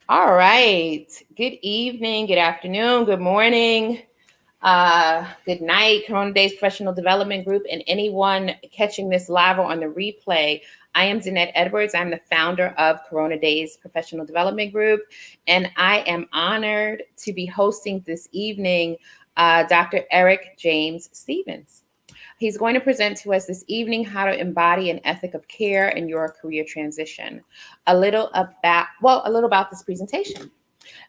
All right. Good evening, good afternoon, good morning, good night, Corona Days Professional Development Group, and anyone catching this live or on the replay. I am Danette Edwards. I'm the founder of Corona Days Professional Development Group, and I am honored to be hosting this evening Dr. Eric James Stevens. He's going to present to us this evening how to embody an ethic of care in your career transition. A little about this presentation.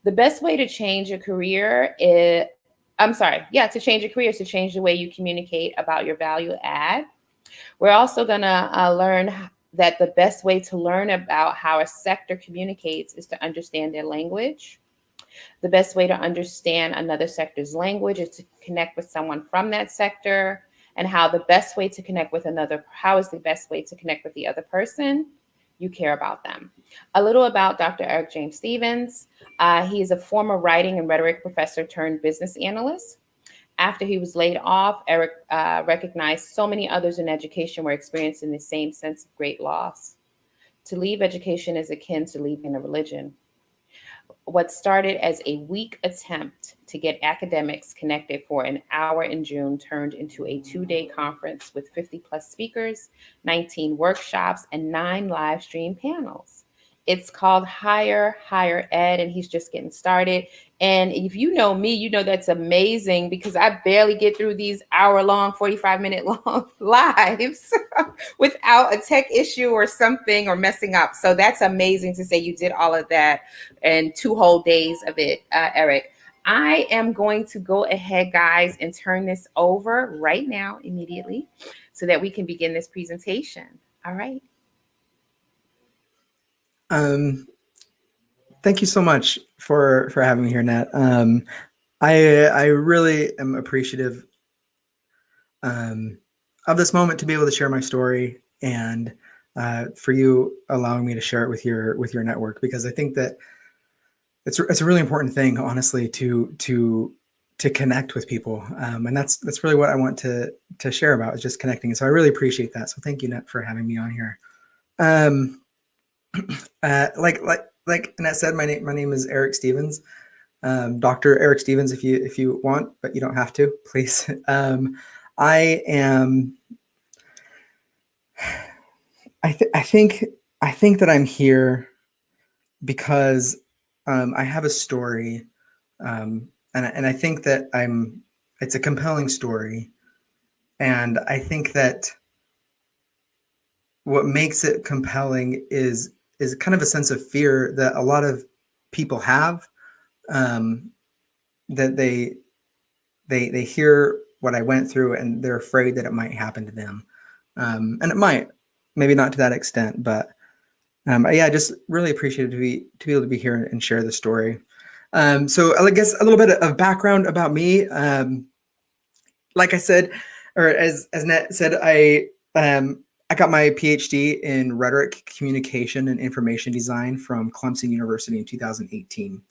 The best way to change a career is, to change a career is to change the way you communicate about your value add. We're also going to learn that the best way to learn about how a sector communicates is to understand their language. The best way to understand another sector's language is to connect with someone from that sector, and how the best way to connect with another, how is the best way to connect with the other person? You care about them. A little about Dr. Eric James Stevens. He is a former writing and rhetoric professor turned business analyst. After he was laid off, Eric recognized so many others in education were experiencing the same sense of great loss. To leave education is akin to leaving a religion. What started as a weak attempt to get academics connected for an hour in June turned into a 2 day conference with 50 plus speakers, 19 workshops, and 9 live stream panels. It's called Higher Ed, and he's just getting started. And if you know me, you know that's amazing because I barely get through these hour-long, 45-minute long lives without a tech issue or something or messing up. So that's amazing to say you did all of that and 2 whole days of it, Eric. I am going to go ahead, guys, and turn this over right now, immediately, so that we can begin this presentation. All right. Um, Thank you so much for having me here, Nat. I really am appreciative of this moment to be able to share my story and for you allowing me to share it with your network, because I think that it's a really important thing, honestly, to connect with people, and that's really what I want to share about, is just connecting. So I really appreciate that. So thank you, Nat, for having me on here. Um, like Annette said, my name is Eric Stevens, Dr. Eric Stevens, if you want, but you don't have to, please. I am. I think that I'm here because I have a story, and I think that It's a compelling story, and I think that what makes it compelling is kind of a sense of fear that a lot of people have, um, that they hear what I went through and they're afraid that it might happen to them, and it might, maybe not to that extent, but yeah, I just really appreciate it to be able to be here and share the story. So I guess a little bit of background about me. Like I said, or as Nat said, I got my PhD in rhetoric, communication, and information design from Clemson University in 2018.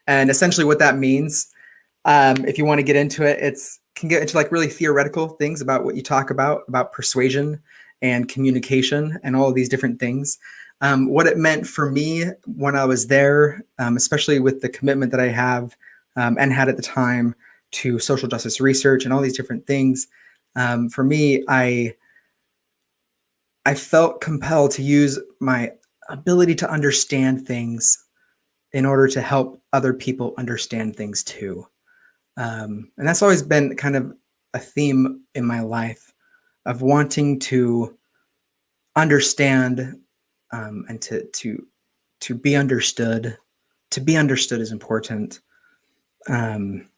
And essentially, what that means, if you want to get into it, it's can get into like really theoretical things about what you talk about persuasion and communication and all of these different things. What it meant for me when I was there, especially with the commitment that I have and had at the time to social justice research and all these different things, for me, I felt compelled to use my ability to understand things in order to help other people understand things too. And that's always been kind of a theme in my life, of wanting to understand, and to be understood. To be understood is important. And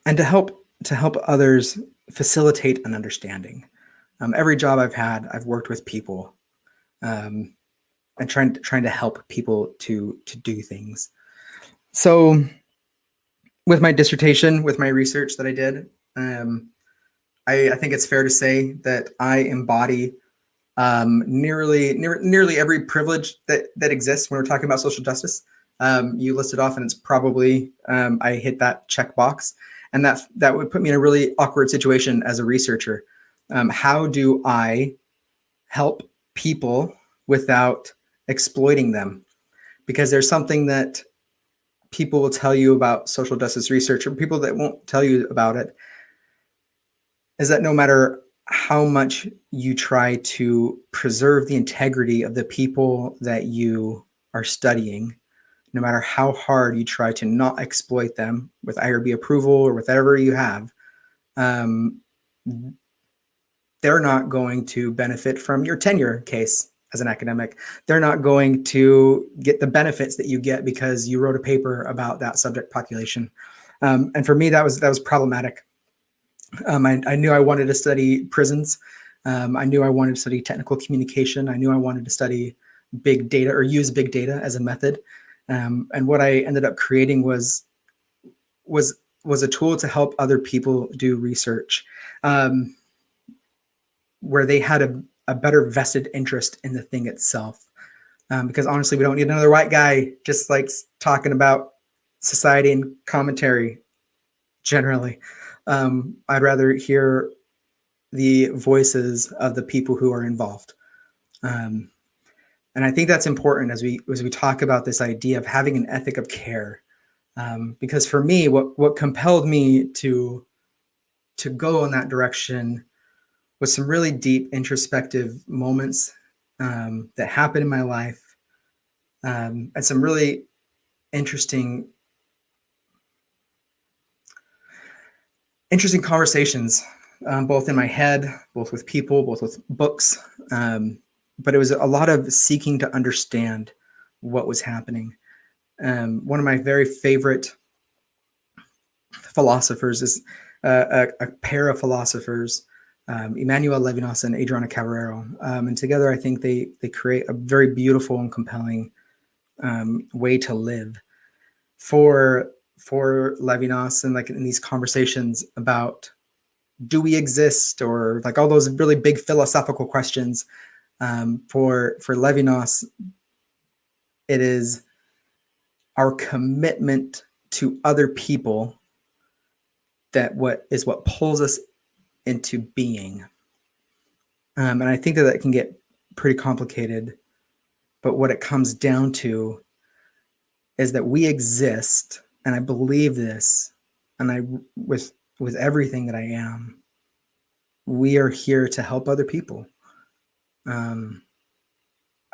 to help others facilitate an understanding. Every job I've had, I've worked with people, and trying to help people to do things. So with my dissertation, with my research that I did, I think it's fair to say that I embody nearly every privilege that exists when we're talking about social justice. You listed off, and it's probably I hit that checkbox, and that would put me in a really awkward situation as a researcher. How do I help people without exploiting them. Because there's something that people will tell you about social justice research, or people that won't tell you about it, is that no matter how much you try to preserve the integrity of the people that you are studying, no matter how hard you try to not exploit them with IRB approval or whatever you have, um, they're not going to benefit from your tenure case as an academic. They're not going to get the benefits that you get because you wrote a paper about that subject population. And for me, that was problematic. I knew I wanted to study prisons. I knew I wanted to study technical communication. I knew I wanted to study big data or use big data as a method. And what I ended up creating was a tool to help other people do research, where they had a better vested interest in the thing itself. Because honestly, we don't need another white guy just like talking about society and commentary generally. I'd rather hear the voices of the people who are involved. And I think that's important as we talk about this idea of having an ethic of care. Because for me, what compelled me to go in that direction was some really deep introspective moments that happened in my life, and some really interesting conversations, both in my head, both with people, both with books. But it was a lot of seeking to understand what was happening. One of my very favorite philosophers is a pair of philosophers, Emmanuel Levinos and Adriana Cabarero. And together, I think they create a very beautiful and compelling way to live. For Levinos, and like in these conversations about, do we exist, or like all those really big philosophical questions, for Levinos, it is our commitment to other people that what pulls us into being. And I think that can get pretty complicated, but what it comes down to is that we exist, and I believe this, and I with everything that I am, we are here to help other people.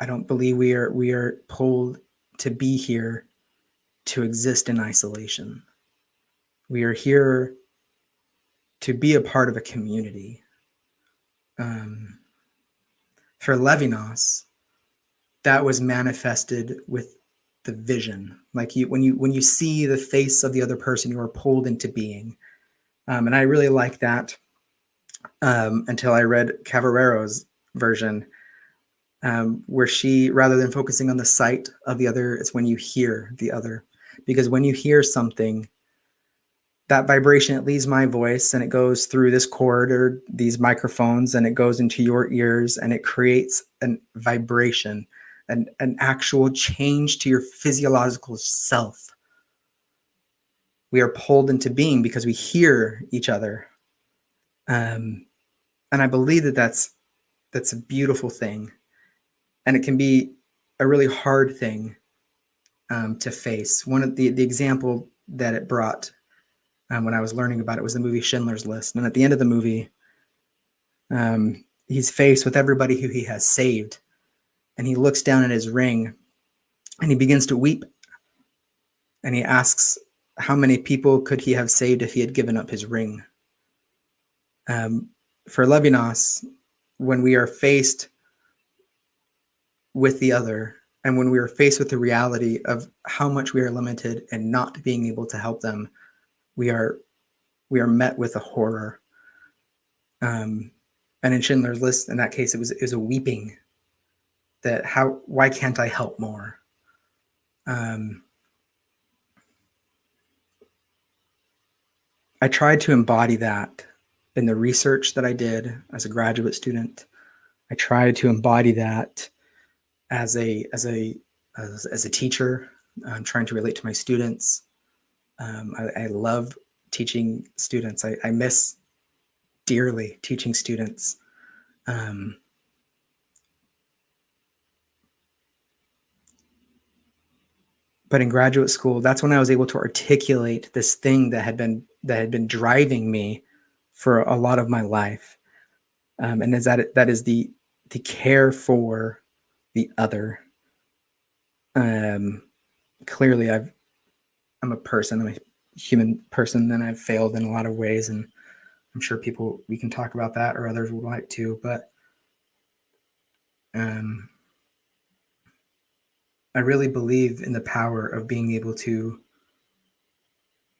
I don't believe we are pulled to be here to exist in isolation. We are here to be a part of a community. For Levinos, that was manifested with the vision. Like when you see the face of the other person, you are pulled into being. And I really like that, until I read Cabarero's version, where she, rather than focusing on the sight of the other, it's when you hear the other. Because when you hear something, that vibration, it leaves my voice and it goes through this cord or these microphones and it goes into your ears and it creates a vibration, an actual change to your physiological self. We are pulled into being because we hear each other. And I believe that that's a beautiful thing. And it can be a really hard thing to face. One of the example that it brought, when I was learning about it, was the movie Schindler's List. And at the end of the movie, he's faced with everybody who he has saved. And he looks down at his ring and he begins to weep. And he asks, how many people could he have saved if he had given up his ring? For Levinos, when we are faced with the other, and when we are faced with the reality of how much we are limited and not being able to help them, we are met with a horror. And in Schindler's List, in that case, it was a weeping that why can't I help more? I tried to embody that in the research that I did as a graduate student. I tried to embody that as a teacher. I'm trying to relate to my students. I love teaching students. I miss dearly teaching students. But in graduate school, that's when I was able to articulate this thing that had been driving me for a lot of my life. And that is the care for the other. Clearly I'm a person, I'm a human person, and I've failed in a lot of ways, and I'm sure we can talk about that, or others would like to, but I really believe in the power of being able to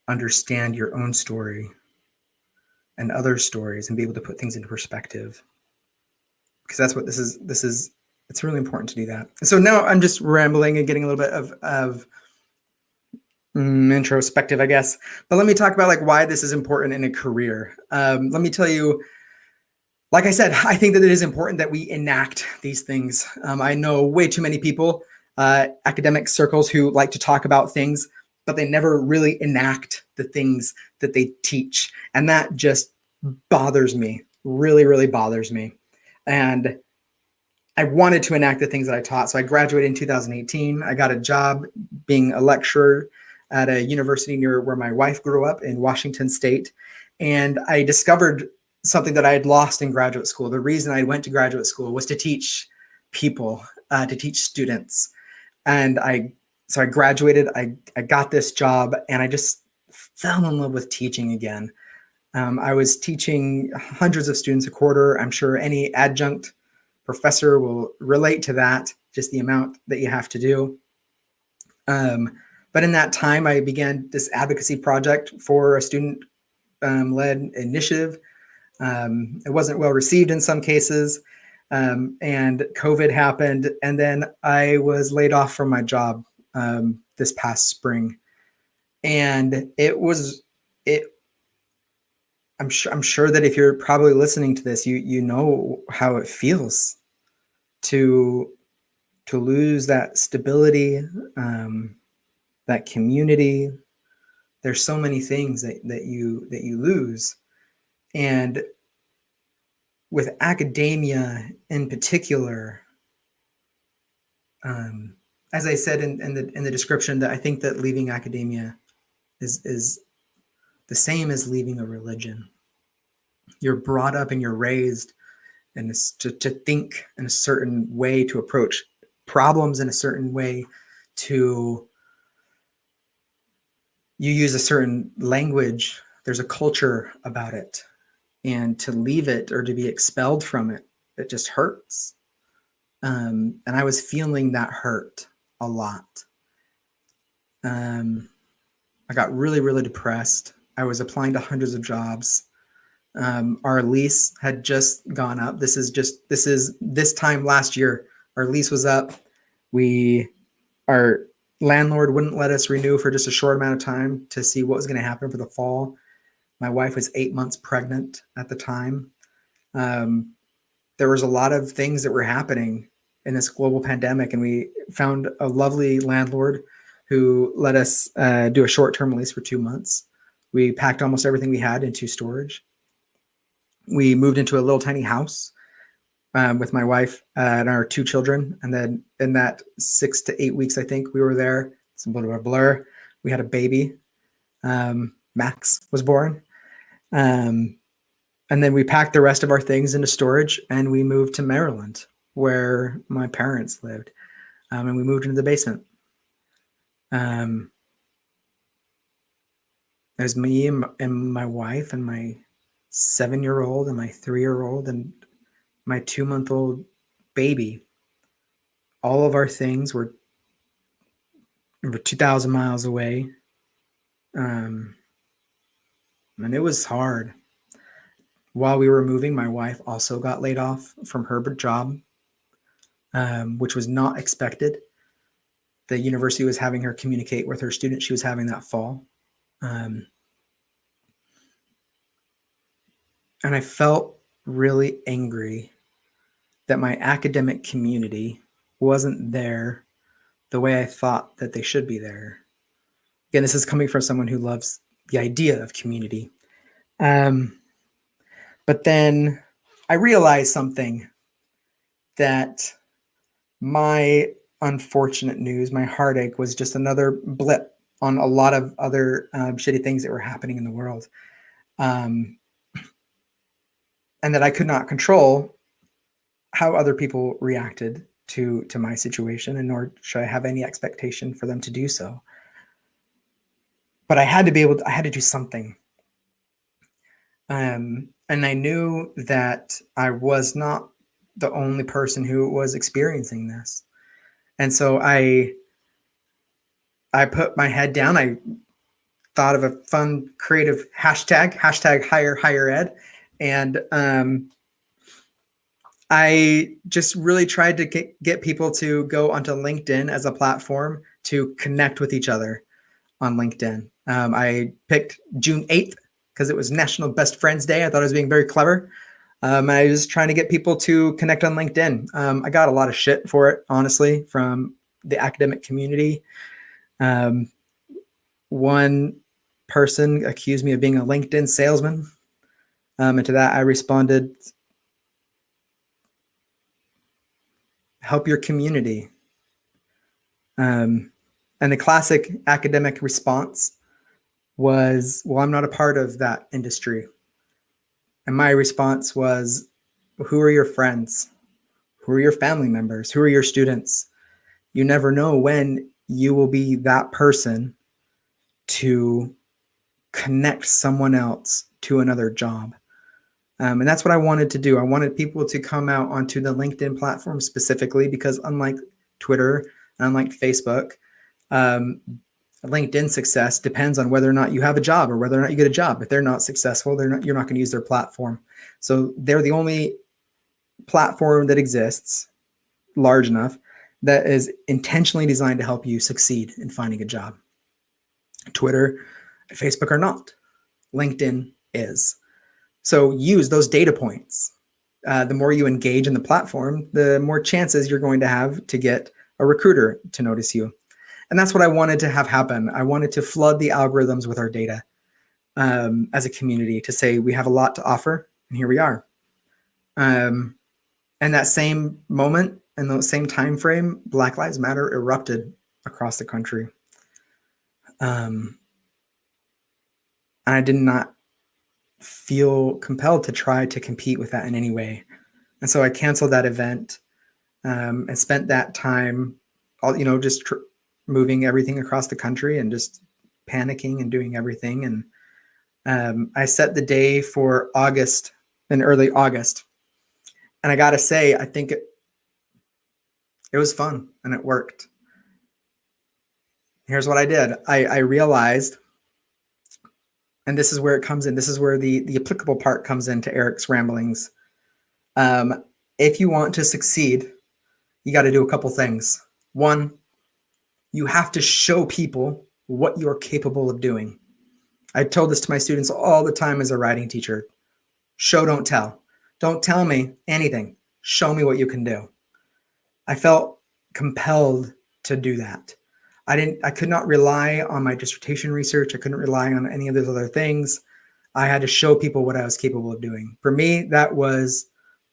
understand your own story and other stories and be able to put things into perspective, because that's what this is. It's really important to do that. So now I'm just rambling and getting a little bit of introspective, I guess. But let me talk about like why this is important in a career. Let me tell you, like I said, I think that it is important that we enact these things. I know way too many people, academic circles, who like to talk about things, but they never really enact the things that they teach. And that just bothers me, really, really bothers me. And I wanted to enact the things that I taught. So I graduated in 2018. I got a job being a lecturer at a university near where my wife grew up in Washington State. And I discovered something that I had lost in graduate school. The reason I went to graduate school was to teach people, to teach students. And so I graduated, I got this job, and I just fell in love with teaching again. I was teaching hundreds of students a quarter. I'm sure any adjunct professor will relate to that, just the amount that you have to do. But in that time, I began this advocacy project for a student-led initiative. It wasn't well received in some cases, and COVID happened, and then I was laid off from my job this past spring, and I'm sure that if you're probably listening to this, you know how it feels to lose that stability, that community. There's so many things that you lose, and with academia in particular, as I said in the description, that I think that leaving academia is the same as leaving a religion. You're brought up and you're raised and to think in a certain way, to approach problems in a certain way, you use a certain language. There's a culture about it, and to leave it or to be expelled from it, it just hurts. And I was feeling that hurt a lot. I got really, really depressed. I was applying to hundreds of jobs. Our lease had just gone up. This is this time last year, our lease was up. Our landlord wouldn't let us renew for just a short amount of time to see what was going to happen for the fall. My wife was 8 months pregnant at the time. There was a lot of things that were happening in this global pandemic, and we found a lovely landlord who let us do a short-term lease for 2 months. We packed almost everything we had into storage. We moved into a little tiny house with my wife and our 2 children. And then in that 6 to 8 weeks, I think we were there. It's a bit of a blur. We had a baby. Max was born. And then we packed the rest of our things into storage, and we moved to Maryland, where my parents lived. And we moved into the basement. There's me and my wife and my 7-year-old and my 3-year-old and my 2-month-old baby. All of our things were 2,000 miles away. And it was hard. While we were moving, my wife also got laid off from her job, which was not expected. The university was having her communicate with her students she was having that fall. And I felt really angry that my academic community wasn't there the way I thought that they should be there. Again, this is coming from someone who loves the idea of community. But then I realized something, that my unfortunate news. My heartache was just another blip on a lot of other shitty things that were happening in the world. And that I could not control how other people reacted to my situation, and nor should I have any expectation for them to do so. But I had to do something. And I knew that I was not the only person who was experiencing this. And so I put my head down. I thought of a fun, creative hashtag higher ed. And I just really tried to get people to go onto LinkedIn as a platform to connect with each other on LinkedIn. I picked June 8th because it was National Best Friends Day. I thought I was being very clever. I was trying to get people to connect on LinkedIn. I got a lot of shit for it, honestly, from the academic community. One person accused me of being a LinkedIn salesman. And to that, I responded, help your community. And the classic academic response was, well, I'm not a part of that industry. And my response was, who are your friends? Who are your family members? Who are your students? You never know when you will be that person to connect someone else to another job. And that's what I wanted to do. I wanted people to come out onto the LinkedIn platform specifically because unlike Twitter and unlike Facebook, LinkedIn success depends on whether or not you have a job or whether or not you get a job. If they're not successful, you're not going to use their platform. So they're the only platform that exists large enough that is intentionally designed to help you succeed in finding a job. Twitter and Facebook are not. LinkedIn is. So use those data points. The more you engage in the platform, the more chances you're going to have to get a recruiter to notice you. And that's what I wanted to have happen. I wanted to flood the algorithms with our data as a community to say we have a lot to offer, and here we are. And that same moment and the same time frame, Black Lives Matter erupted across the country. And I did not feel compelled to try to compete with that in any way. And so I canceled that event and spent that time, just moving everything across the country and just panicking and doing everything. And I set the day for August, in early August. And I got to say, I think it was fun and it worked. Here's what I did. I realized, and this is where it comes in. This is where the applicable part comes into Eric's ramblings. If you want to succeed, you got to do a couple things. One, you have to show people what you're capable of doing. I told this to my students all the time as a writing teacher. Show, don't tell. Don't tell me anything. Show me what you can do. I felt compelled to do that. I could not rely on my dissertation research. I couldn't rely on any of those other things. I had to show people what I was capable of doing. For me, that was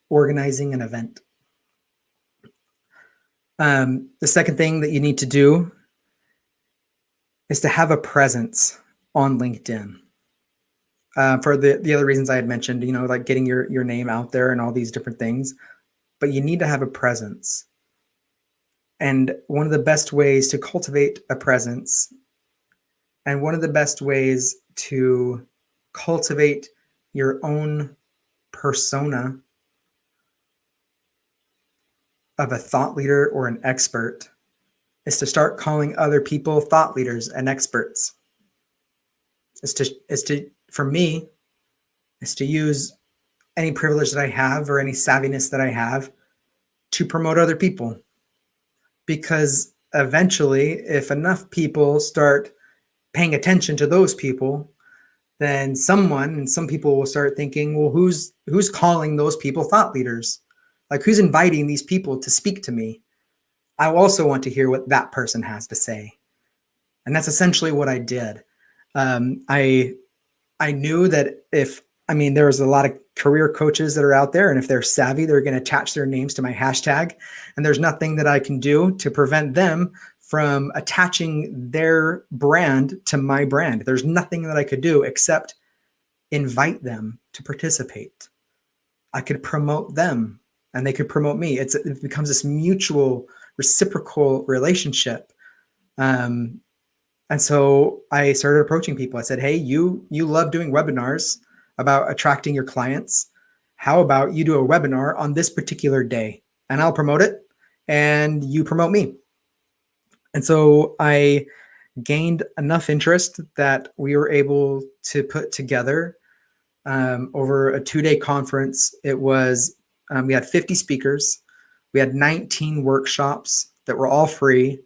organizing an event. The second thing that you need to do is to have a presence on LinkedIn. For the other reasons I had mentioned, like getting your name out there and all these different things, but you need to have a presence. And one of the best ways to cultivate a presence and one of the best ways to cultivate your own persona of a thought leader or an expert is to start calling other people thought leaders and experts. For me, is to use any privilege that I have or any savviness that I have to promote other people. Because eventually, if enough people start paying attention to those people, then some people will start thinking, well, who's calling those people thought leaders? Like, who's inviting these people to speak to me? I also want to hear what that person has to say. And that's essentially what I did. I knew that if I mean, there's a lot of career coaches that are out there, and if they're savvy, they're going to attach their names to my hashtag. And there's nothing that I can do to prevent them from attaching their brand to my brand. There's nothing that I could do except invite them to participate. I could promote them and they could promote me. It becomes this mutual, reciprocal relationship. And so I started approaching people. I said, hey, you love doing webinars about attracting your clients. How about you do a webinar on this particular day and I'll promote it and you promote me. And so I gained enough interest that we were able to put together over a 2-day conference. It was, we had 50 speakers. We had 19 workshops that were all free,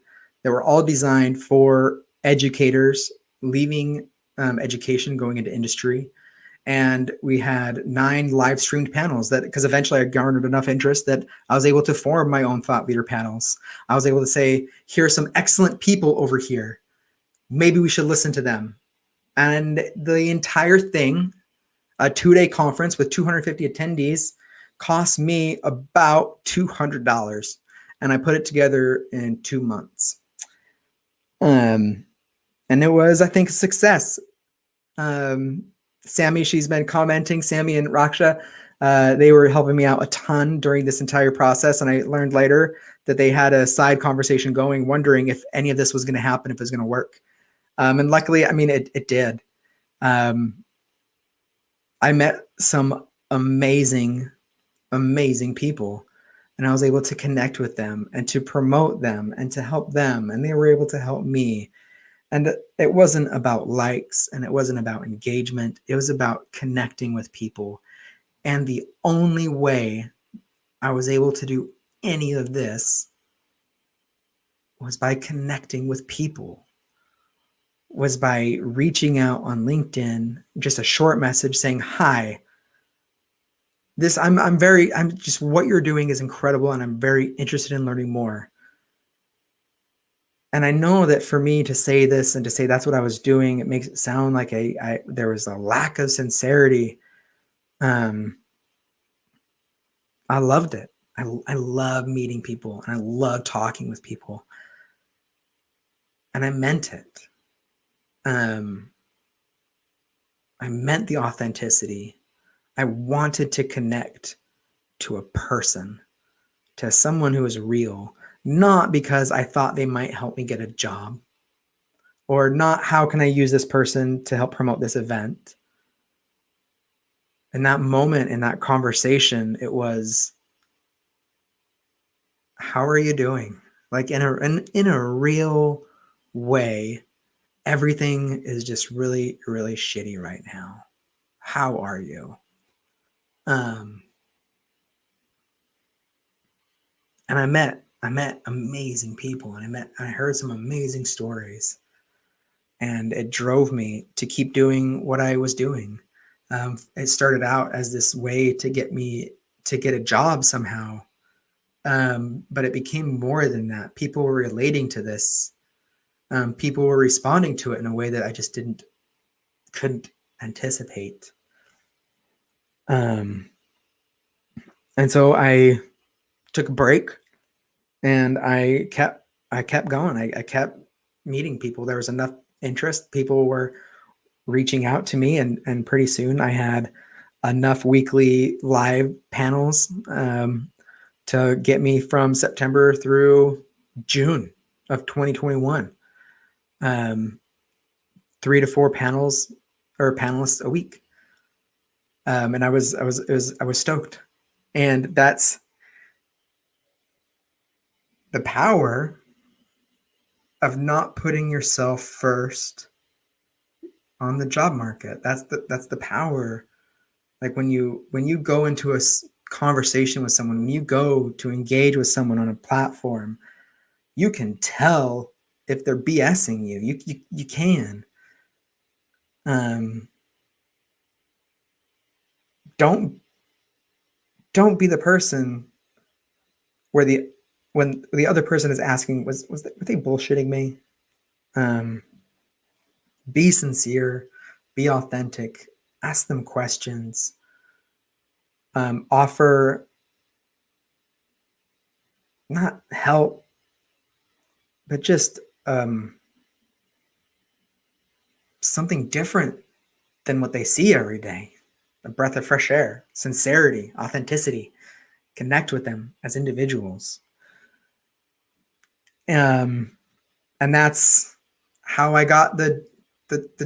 that were all designed for educators leaving education, going into industry. And we had 9 live streamed panels that, because eventually I garnered enough interest that I was able to form my own thought leader panels. I was able to say, here's some excellent people over here. Maybe we should listen to them. And the entire thing, a 2-day conference with 250 attendees, cost me about $200. And I put it together in 2 months. And it was, I think, a success. Sammy, she's been commenting, Sammy and Raksha, they were helping me out a ton during this entire process. And I learned later that they had a side conversation going, wondering if any of this was going to happen, if it was going to work. And luckily, I mean, it did. I met some amazing people, and I was able to connect with them and to promote them and to help them. And they were able to help me. And it wasn't about likes and it wasn't about engagement. It was about connecting with people. And the only way I was able to do any of this was by connecting with people, was by reaching out on LinkedIn, just a short message saying, hi, I'm just, what you're doing is incredible. And I'm very interested in learning more. And I know that for me to say this and to say that's what I was doing, it makes it sound like there was a lack of sincerity. I loved it. I love meeting people and I love talking with people. And I meant it. I meant the authenticity. I wanted to connect to a person, to someone who is real, not because I thought they might help me get a job, or not how can I use this person to help promote this event. In that moment, in that conversation, it was, how are you doing? Like in a real way, everything is just really, really shitty right now. How are you? And I met amazing people, and I heard some amazing stories, and it drove me to keep doing what I was doing. It started out as this way to get me to get a job somehow. But it became more than that. People were relating to this. People were responding to it in a way that I just couldn't anticipate. And so I took a break and I kept going. I kept meeting people. There was enough interest. People were reaching out to me, and pretty soon I had enough weekly live panels to get me from September through June of 2021. 3 to 4 panels or panelists a week. And I was stoked. And that's the power of not putting yourself first on the job market. That's the power. Like when you go into a conversation with someone, when you go to engage with someone on a platform, you can tell if they're BSing you. You can. Don't be the person where when the other person is asking, were they bullshitting me? Be sincere, be authentic, ask them questions, offer not help, but just something different than what they see every day. A breath of fresh air, sincerity, authenticity, connect with them as individuals. And that's how I got the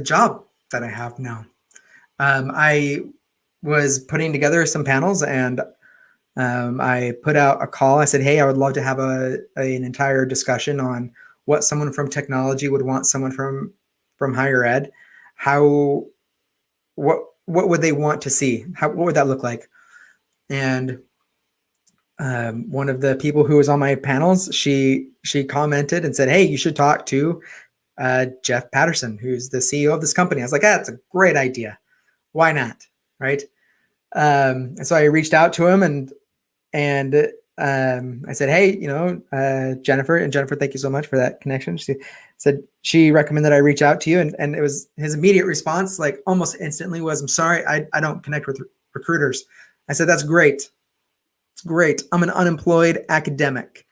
job that I have now. I was putting together some panels, and I put out a call. I said, hey, I would love to have an entire discussion on what someone from technology would want someone from higher ed. What would they want to see? What would that look like? And one of the people who was on my panels, she commented and said, hey, you should talk to Jeff Patterson, who's the CEO of this company. I was like, that's a great idea. Why not? Right. And so I reached out to him and I said, hey, Jennifer, and Jennifer, thank you so much for that connection. She said she recommended I reach out to you. And it was his immediate response, like almost instantly, was, I'm sorry, I don't connect with recruiters. I said, that's great. It's great. I'm an unemployed academic.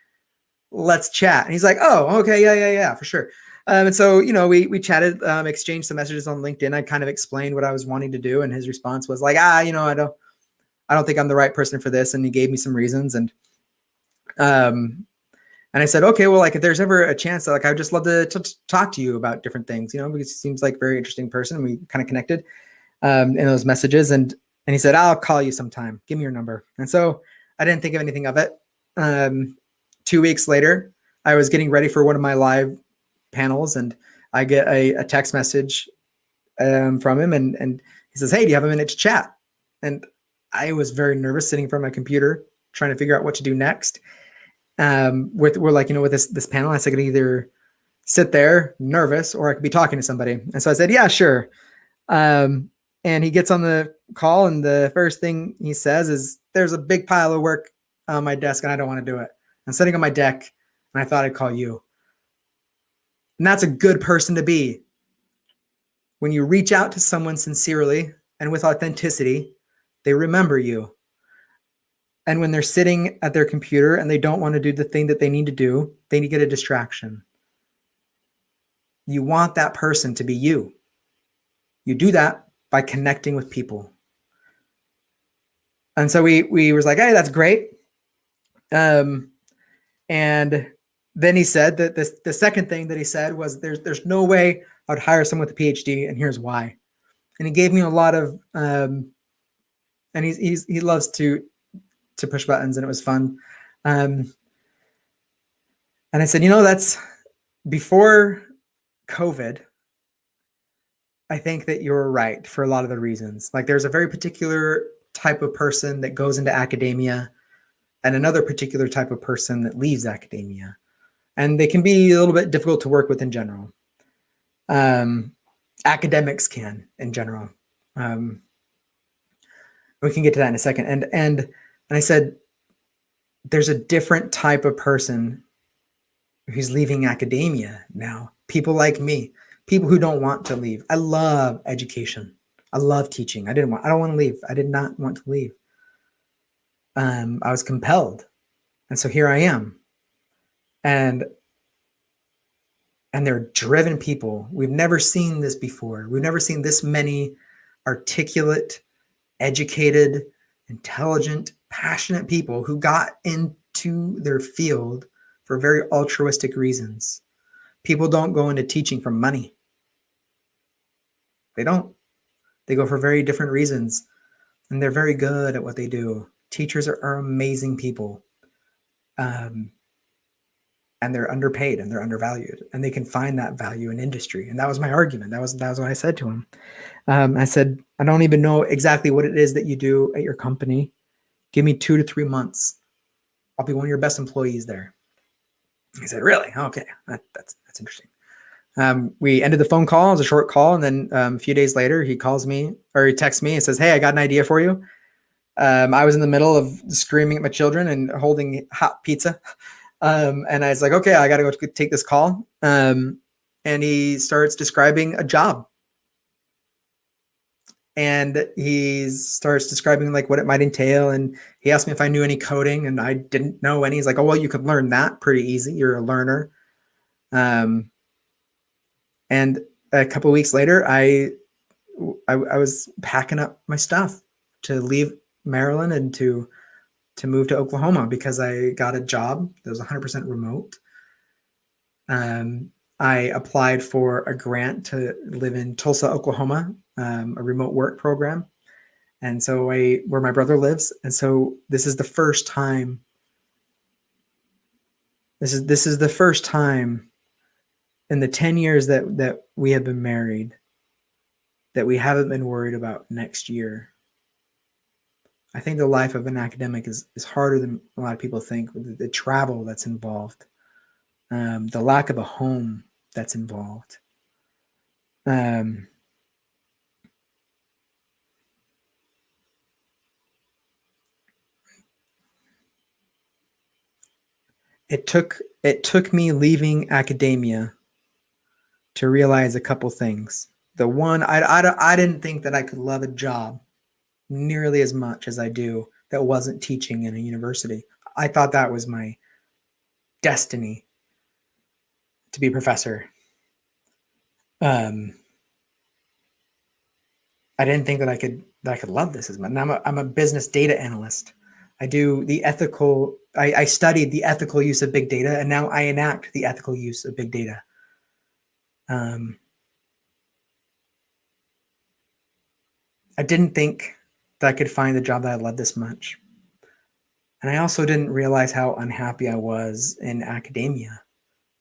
Let's chat. And he's like, oh, okay. Yeah, for sure. And so, we chatted, exchanged some messages on LinkedIn. I kind of explained what I was wanting to do. And his response was like, I don't think I'm the right person for this. And he gave me some reasons. And I said, okay, well, like if there's ever a chance that, like, I'd just love to talk to you about different things, because he seems like a very interesting person. And we kind of connected in those messages. And he said, I'll call you sometime. Give me your number. And so I didn't think of anything of it. 2 weeks later, I was getting ready for one of my live panels, and I get a text message from him, and he says, hey, do you have a minute to chat? And I was very nervous sitting in front of my computer trying to figure out what to do next. With this panel, I said I could either sit there nervous or I could be talking to somebody. And so I said, yeah, sure. And he gets on the call, and the first thing he says is, there's a big pile of work on my desk and I don't want to do it. I'm sitting on my deck and I thought I'd call you. And that's a good person to be. When you reach out to someone sincerely and with authenticity, they remember you. And when they're sitting at their computer and they don't want to do the thing that they need to do, they need to get a distraction. You want that person to be you. You do that by connecting with people. And so we was like, hey, that's great. And then he said that the second thing that he said was, there's no way I would hire someone with a PhD, and here's why. And he gave me a lot of, and he loves to push buttons, and it was fun. And I said, that's before COVID. I think that you're right for a lot of the reasons. Like, there's a very particular type of person that goes into academia, and another particular type of person that leaves academia. And they can be a little bit difficult to work with in general. Academics can in general. We can get to that in a second. And I said, there's a different type of person who's leaving academia now. People like me, people who don't want to leave. I love education. I love teaching. I don't want to leave. I did not want to leave. I was compelled. And so here I am. And they're driven people. We've never seen this before. We've never seen this many articulate, educated, intelligent, passionate people who got into their field for very altruistic reasons. People don't go into teaching for money. They don't. They go for very different reasons. And they're very good at what they do. Teachers are amazing people. And they're underpaid and they're undervalued. And they can find that value in industry. And that was my argument. That was what I said to him. I said, I don't even know exactly what it is that you do at your company. Give me 2 to 3 months. I'll be one of your best employees there. He said, really? Okay. That's interesting. We ended the phone call. It was a short call. And then a few days later, he calls me, or he texts me and says, hey, I got an idea for you. I was in the middle of screaming at my children and holding hot pizza. And I was like, okay, I got to go take this call. And he starts describing a job. And he starts describing like what it might entail. And he asked me if I knew any coding, and I didn't know any. He's like, oh, well, you could learn that pretty easy. You're a learner. And a couple of weeks later, I was packing up my stuff to leave Maryland and to move to Oklahoma because I got a job that was 100% remote. I applied for a grant to live in Tulsa, Oklahoma, a remote work program. And so where my brother lives. And so this is the first time. This is the first time in the 10 years that we have been married that we haven't been worried about next year. I think the life of an academic is harder than a lot of people think. The travel that's involved, the lack of a home that's involved. It took me leaving academia to realize a couple things. The one, I didn't think that I could love a job nearly as much as I do that wasn't teaching in a university. I thought that was my destiny, to be a professor. I didn't think that I could love this as much. And I'm a business data analyst. I do the ethical. I studied the ethical use of big data, and now I enact the ethical use of big data. I didn't think that I could find a job that I loved this much. And I also didn't realize how unhappy I was in academia.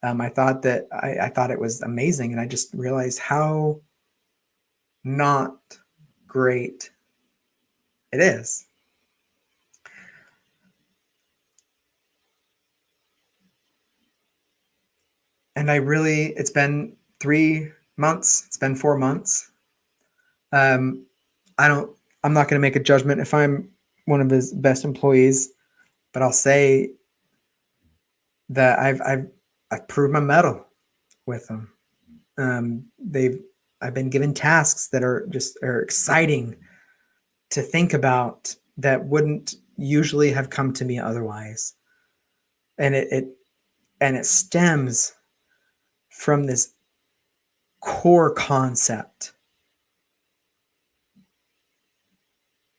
I thought that I thought it was amazing, and I just realized how not great it is. And it's been 3 months. It's been 4 months. I'm not going to make a judgment if I'm one of his best employees, but I'll say that I've proved my mettle with them. I've been given tasks that are exciting to think about that wouldn't usually have come to me otherwise. And it stems from this core concept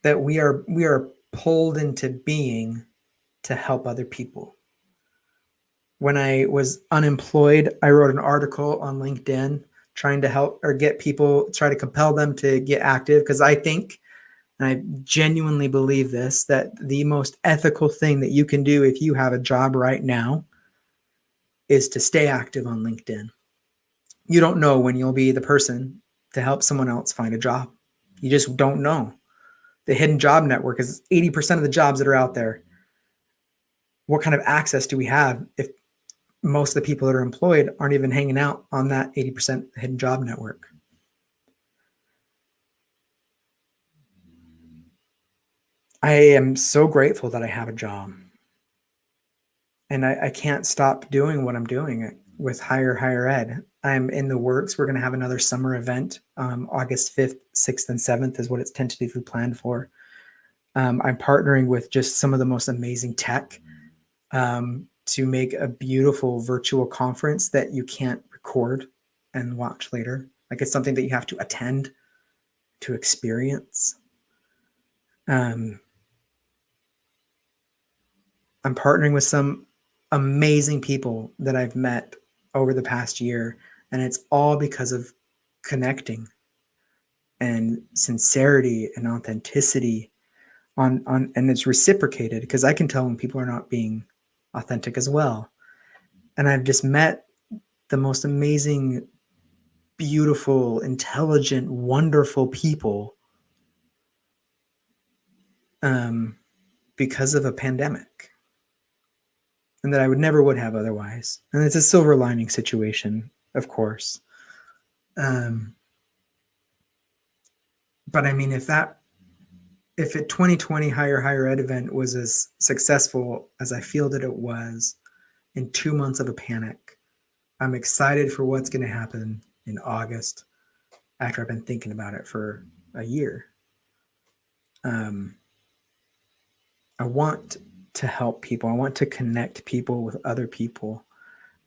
that we are pulled into being to help other people. When I was unemployed, I wrote an article on LinkedIn trying to help or get people, try to compel them to get active, because I think, and I genuinely believe this, that the most ethical thing that you can do if you have a job right now is to stay active on LinkedIn. You don't know when you'll be the person to help someone else find a job. You just don't know. The hidden job network is 80% of the jobs that are out there. What kind of access do we have if most of the people that are employed aren't even hanging out on that 80% hidden job network? I am so grateful that I have a job. And I can't stop doing what I'm doing with higher ed. I'm in the works. We're going to have another summer event. August 5th, 6th, and 7th is what it's tentatively planned for. I'm partnering with just some of the most amazing tech to make a beautiful virtual conference that you can't record and watch later. Like, it's something that you have to attend to experience. I'm partnering with some amazing people that I've met over the past year, and it's all because of connecting and sincerity and authenticity and it's reciprocated, because I can tell when people are not being authentic as well. And I've just met the most amazing, beautiful, intelligent, wonderful people because of a pandemic, and that I would have otherwise. And it's a silver lining situation, of course. But I mean, if a 2020 higher ed event was as successful as I feel that it was in 2 months of a panic, I'm excited for what's going to happen in August after I've been thinking about it for a year. Um, I want to help people. I want to connect people with other people.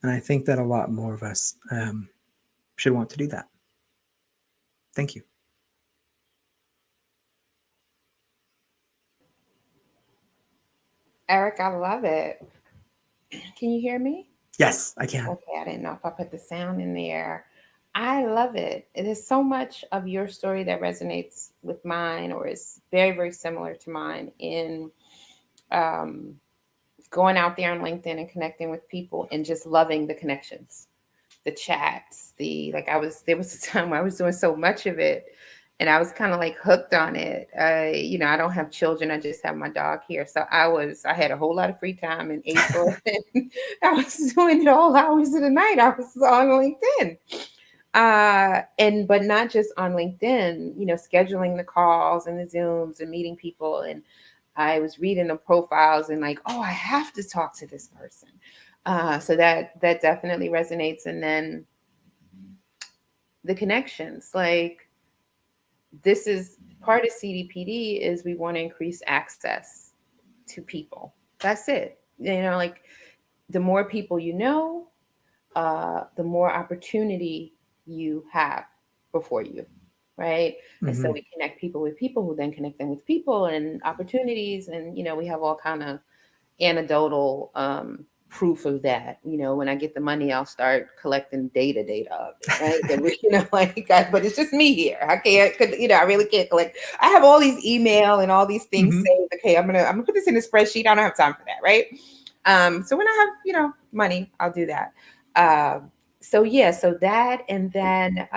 And I think that a lot more of us should want to do that. Thank you. Eric, I love it. Can you hear me? Yes, I can. Okay, I didn't know if I put the sound in there. I love it. It is so much of your story that resonates with mine or is very, very similar to mine in um, going out there on LinkedIn and connecting with people and just loving the connections, the chats, there was a time where I was doing so much of it and I was kind of like hooked on it. I don't have children. I just have my dog here. So I had a whole lot of free time in April and I was doing it all hours of the night. I was on LinkedIn. But not just on LinkedIn, scheduling the calls and the Zooms and meeting people. And I was reading the profiles and like, oh, I have to talk to this person. So that definitely resonates. And then the connections, like this is part of CDPD is we want to increase access to people. That's it. Like the more people the more opportunity you have before you, right? And so Mm-hmm. we connect people with people who then connect them with people and opportunities, and we have all kind of anecdotal proof of that. When I get the money, I'll start collecting data of it, right? That we, but it's just me here. I can't, I really can't collect. I have all these email and all these things Mm-hmm. saved. Okay, I'm gonna put this in a spreadsheet. I don't have time for that, right? So when I have, money, I'll do that. So yeah, so that, and then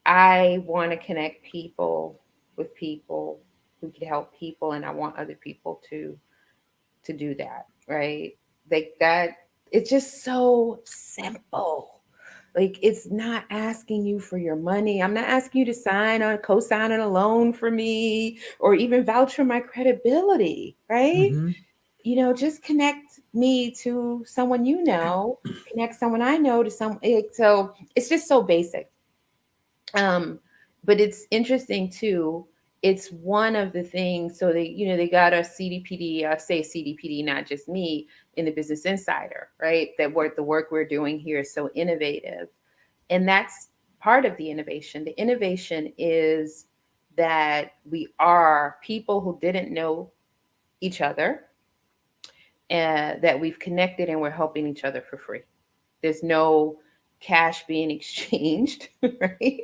I want to connect people with people who can help people, and I want other people to do that, right? Like that, it's just so simple. Like it's not asking you for your money. I'm not asking you to co-sign on a loan for me or even vouch for my credibility, right? Mm-hmm. Just connect me to someone connect someone I know to so it's just so basic. But it's interesting too. It's one of the things. So they got a CDPD. I say CDPD, not just me, in the Business Insider, right? The work we're doing here is so innovative, and that's part of the innovation. The innovation is that we are people who didn't know each other, and that we've connected and we're helping each other for free. There's no cash being exchanged, right?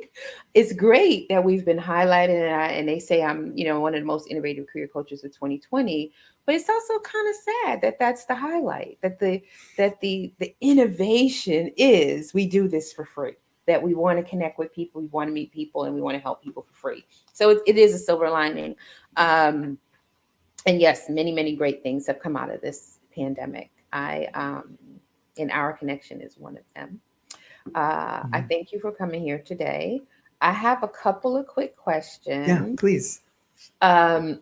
It's great that we've been highlighted, and they say I'm, one of the most innovative career coaches of 2020. But it's also kind of sad that that's the highlight. That the innovation is we do this for free. That we want to connect with people, we want to meet people, and we want to help people for free. So it is a silver lining. And yes, many, many great things have come out of this pandemic. And our connection is one of them. I Mm-hmm. thank you for coming here today. I have a couple of quick Yeah, questions. please. Um,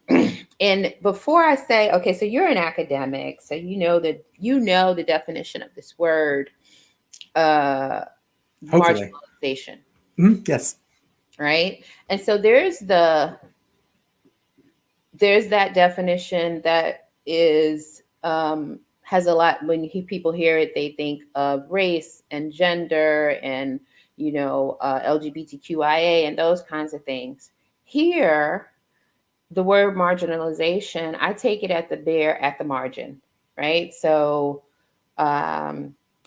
and before I say, okay, so you're an academic, so the definition of this word, uh, Hopefully. marginalization, Mm-hmm. Yes. right? And so there's that definition that is has a lot. When people hear it, they think of race and gender and LGBTQIA and those kinds of things. Here, the word marginalization, I take it at the margin, right? So I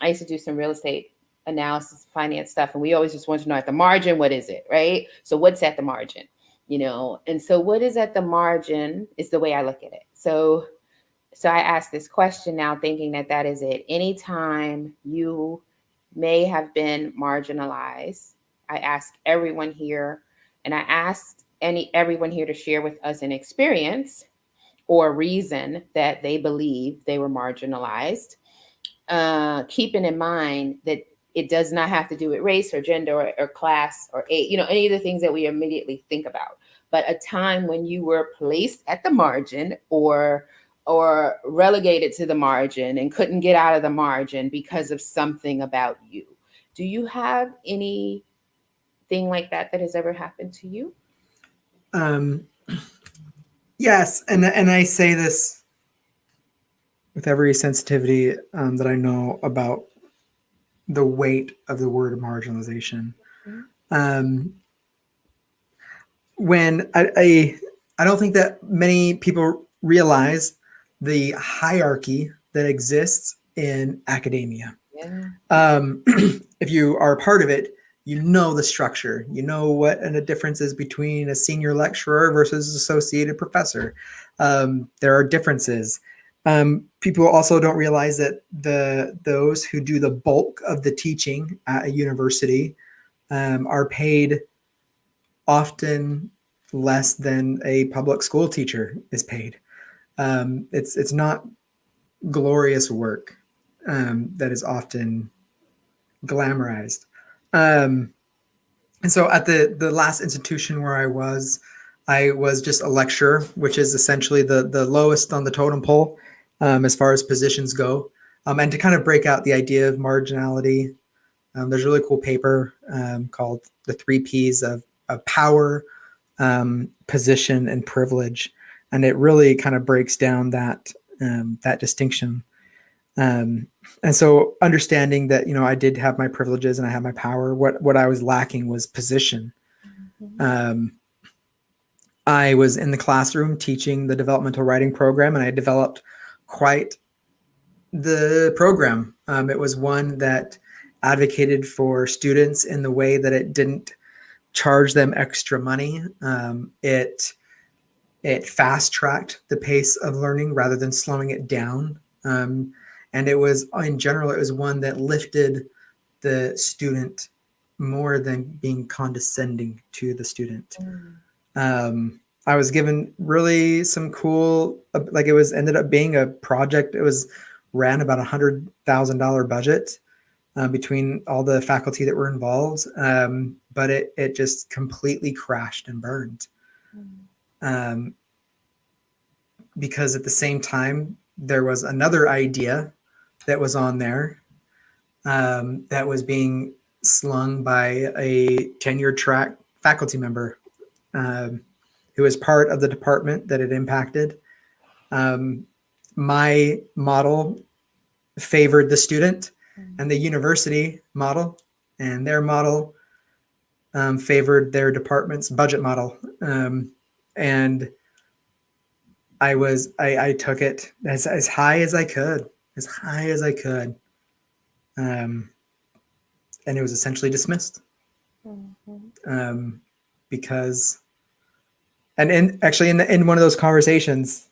used to do some real estate analysis, finance stuff, and we always just want to know at the margin, what is it, right? So what's at the margin, And so what is at the margin is the way I look at it. So I ask this question now, thinking that is it. Anytime you may have been marginalized, I ask everyone here, and I asked everyone here to share with us an experience or reason that they believe they were marginalized, keeping in mind that it does not have to do with race or gender or class or age, any of the things that we immediately think about, but a time when you were placed at the margin or relegated to the margin and couldn't get out of the margin because of something about you. Do you have anything thing like that that has ever happened to you? Um, yes, and I say this with every sensitivity that I know about the weight of the word marginalization. Mhm. Um, when I don't think that many people realize the hierarchy that exists in academia. Yeah. If you are a part of it, you know the structure. You know what the difference is between a senior lecturer versus associated professor. There are differences. People also don't realize that those who do the bulk of the teaching at a university are paid often less than a public school teacher is paid. It's not glorious work that is often glamorized. Um, and so at the last institution where I was just a lecturer, which is essentially the lowest on the totem pole as far as positions go. And to kind of break out the idea of marginality, there's a really cool paper called The Three Ps of Power, Position, and Privilege. And it really kind of breaks down that distinction. And so understanding that, I did have my privileges and I had my power, what I was lacking was position. Mhm. Um, I was in the classroom teaching the developmental writing program, and I developed quite the program. It was one that advocated for students in the way that it didn't charge them extra money. It fast tracked the pace of learning rather than slowing it down. And it was, in general, it was one that lifted the student more than being condescending to the student. Mm. I was given really some cool, like it was ended up being a project. It was ran about $100,000 budget between all the faculty that were involved, but it just completely crashed and burned. Mm. Um, because at the same time there was another idea that was on there that was being slung by a tenured track faculty member um, who was part of the department that it impacted. Um, my model favored the student, Mm. and the university model and their model favored their department's budget model. And I took it as high as I could, as high as I could. Um, and it was essentially dismissed Mhm. um, because, actually in one of those conversations,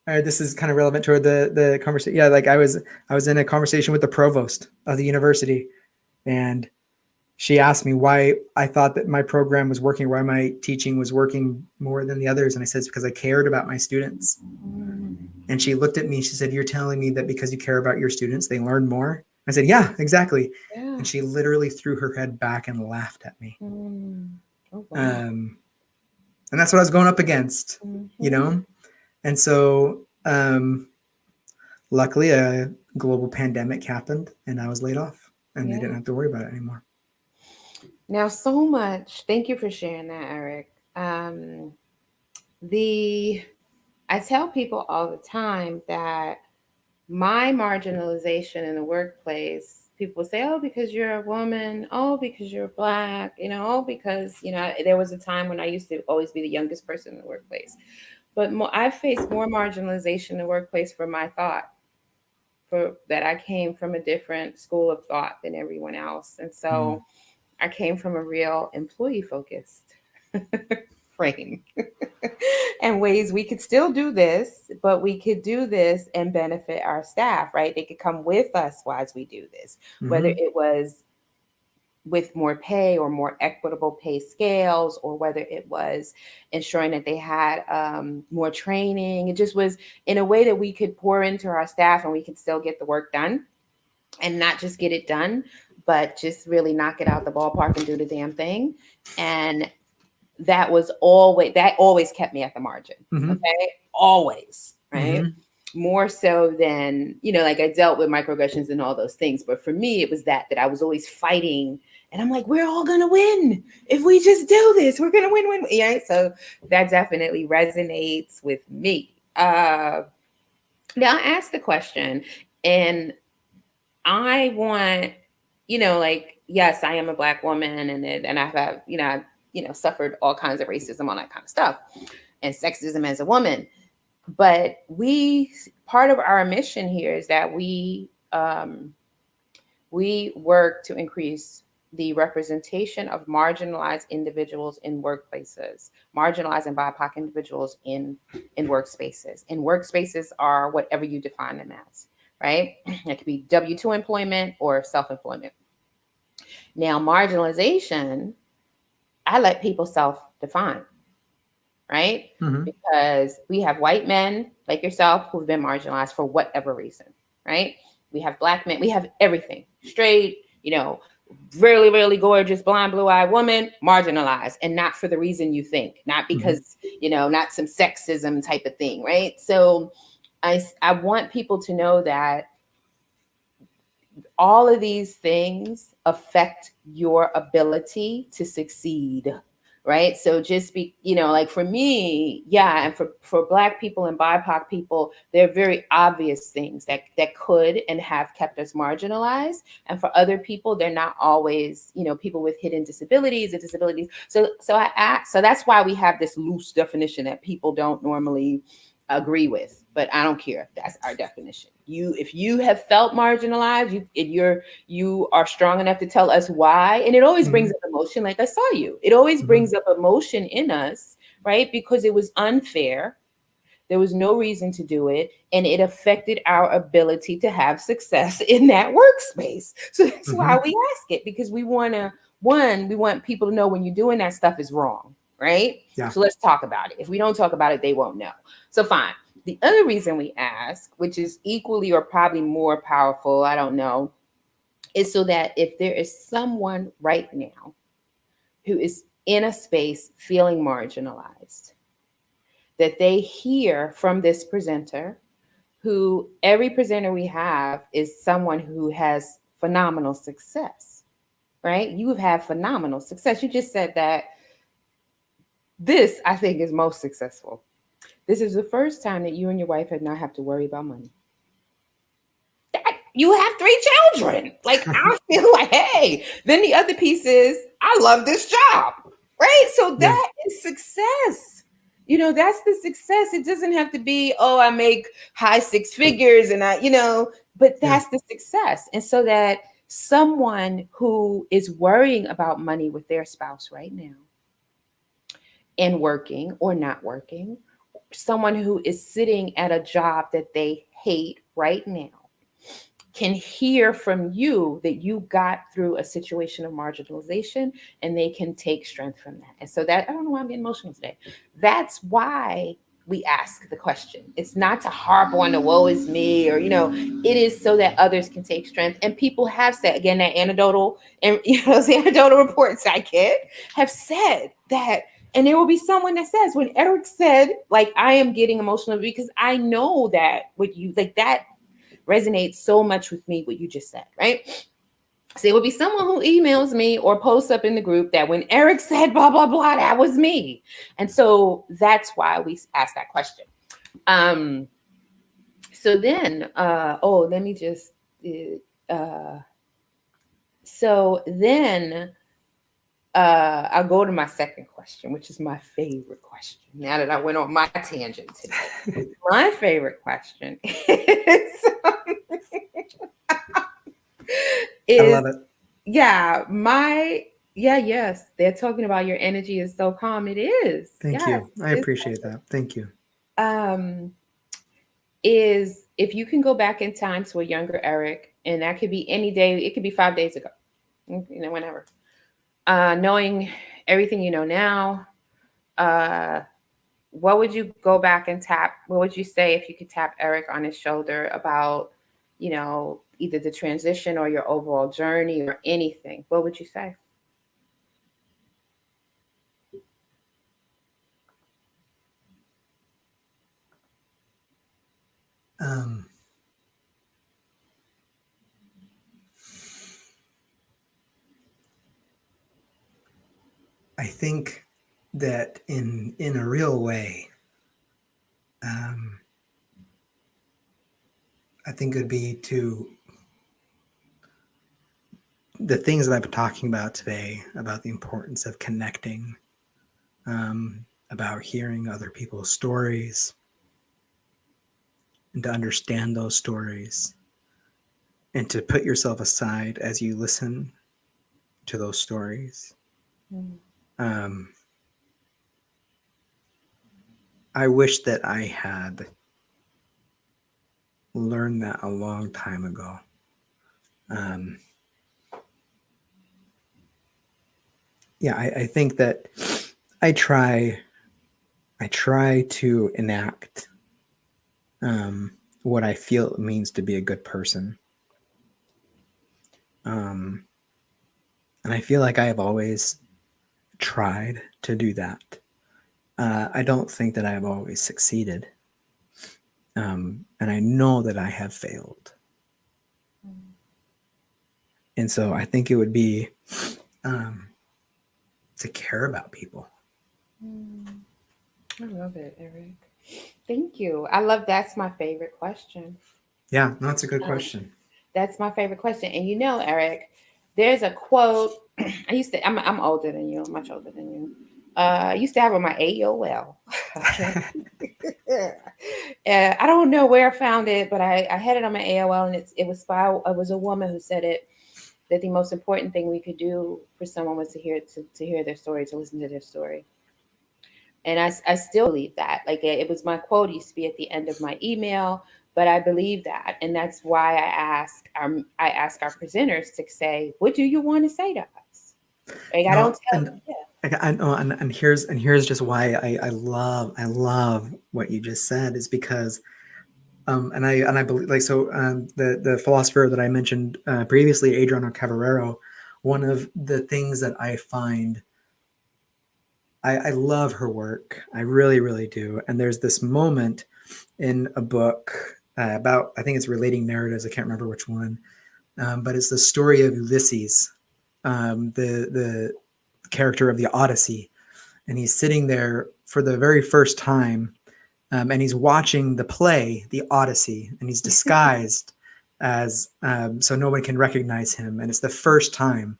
this is kind of relevant toward the conversation. Yeah, like I was in a conversation with the provost of the university, and she asked me why I thought that my program was working, why my teaching was working more than the others, and I said it's because I cared about my students. Mm. And she looked at me. She said, "You're telling me that because you care about your students, they learn more?" I said, "Yeah, exactly." Yeah. And she literally threw her head back and laughed at me. Mm. Oh, wow. Um, and that's what I was going up against, you Mhm. know. And so, luckily, a global pandemic happened, and I was laid off, and they Yeah. didn't have to worry about it anymore. Now, so much. Thank you for sharing that, Eric. The I tell people all the time that my marginalization in the workplace, people say, "Oh, because you're a woman. Oh, because you're black. Oh, because there was a time when I used to always be the youngest person in the workplace." But I've faced more marginalization in the workplace for my thought, for that I came from a different school of thought than everyone else, and Mm. so I came from a real employee focused frame and ways we could still do this, but we could do this and benefit our staff, right? They could come with us as we do this, whether Mm-hmm. it was with more pay or more equitable pay scales, or whether it was ensuring that they had more training. It just was in a way that we could pour into our staff and we could still get the work done, and not just get it done, but just really knock it out the ballpark and do the damn thing. And that always kept me at the margin. Mm-hmm. Okay. Always. Right. Mm-hmm. more so than, like I dealt with microaggressions and all those things. But for me, it was that I was always fighting. And I'm like, we're all going to win. If we just do this, we're going to win. Right? So that definitely resonates with me. Now I asked the question, and I want, like, yes, I am a Black woman, and I have, suffered all kinds of racism, all that kind of stuff, and sexism as a woman. But part of our mission here is that we work to increase the representation of marginalized individuals in workplaces, marginalized and BIPOC individuals in workspaces. And workspaces are whatever you define them as, right? It could be W-2 employment or self-employment. Now, marginalization, I let people self-define, right? Mm-hmm. Because we have white men like yourself who've been marginalized for whatever reason, right? We have Black men, we have everything. Straight, really, really gorgeous, blonde, blue-eyed woman, marginalized, and not for the reason you think, not because, not some sexism type of thing, right? So I want people to know that all of these things affect your ability to succeed, right? So just be, like for me, yeah, and for Black people and BIPOC people, there are very obvious things that could and have kept us marginalized. And for other people, they're not always, people with hidden disabilities or disabilities. So that's why we have this loose definition that people don't normally agree with, but I don't care. That's our definition. If you have felt marginalized, you are strong enough to tell us why. And it always brings up emotion. Like I saw you, it always brings up emotion in us, right? Because it was unfair. There was no reason to do it. And it affected our ability to have success in that workspace. So that's why we ask it, because we want people to know when you're doing that stuff is wrong, right? Yeah. So let's talk about it. If we don't talk about it, they won't know. So fine. The other reason we ask, which is equally or probably more powerful, I don't know, is so that if there is someone right now who is in a space feeling marginalized, that they hear from this presenter, who every presenter we have is someone who has phenomenal success, right? You have had phenomenal success. You just said that this, I think, is most successful. This is the first time that you and your wife have not have to worry about money. You have 3 children. Like, I feel like, hey, then the other piece is, I love this job, right? So that is success. That's the success. It doesn't have to be, oh, I make high 6 figures and but that's the success. And so that someone who is worrying about money with their spouse right now and working or not working, someone who is sitting at a job that they hate right now, can hear from you that you got through a situation of marginalization, and they can take strength from that. And so that, I don't know why I'm getting emotional today. That's why we ask the question. It's not to harp on the woe is me, or, it is so that others can take strength. And people have said, again, that anecdotal, and those anecdotal reports I get have said that. And there will be someone that says, when Eric said, like, I am getting emotional because I know that what you, like, that resonates so much with me, what you just said, right? So it would be someone who emails me or posts up in the group that when Eric said blah, blah, blah, that was me. And so that's why we asked that question. So then, let me just, so then I'll go to my second question, which is my favorite question. Now that I went on my tangent today, my favorite question is, I love it. Yes, they're talking about your energy is so calm. It is. Thank you. I appreciate that. Thank you. Is if you can go back in time to a younger Eric, and that could be any day, it could be 5 days ago, whenever, knowing everything you know now, what would you go back and tap? What would you say if you could tap Eric on his shoulder about, either the transition or your overall journey or anything? What would you say? Um, I think that in a real way, um, I think it would be to the things that I've been talking about today about the importance of connecting, about hearing other people's stories and to understand those stories and to put yourself aside as you listen to those stories. Mm. Um, I wish that I had learned that a long time ago. Um, yeah, I think that I try I try to enact what I feel it means to be a good person. Um, and I feel like I have always tried to do that. I don't think that I have always succeeded. And I know that I have failed. And so I think it would be um, to care about people. Mm. I love it, Eric. Thank you. I love that's my favorite question. Yeah, no, that's a good Um, question. that's my favorite question. And you know, Eric, there's a quote. I'm older than you. I'm much older than you. I used to have on my AOL. Okay. I don't know where I found it, but I had it on my AOL, and it was a woman who said it, that the most important thing we could do for someone was to hear their story, to listen to their story. And I still believe that. Like it was my quote, used to be at the end of my email, but I believe that. And that's why I ask our presenters to say, what do you want to say to us? Like I don't No, tell and I know, and here's just why I love what you just said is because and I believe like so the philosopher that I mentioned previously, Adriana Cabarero, one of the things that I find I love her work. I really, really do. And there's this moment in a book about, I think it's relating narratives. I can't remember which one, but it's the story of Ulysses, the character of the Odyssey, and he's sitting there for the very first time, and he's watching the play, The Odyssey, and he's disguised as so no one can recognize him, and it's the first time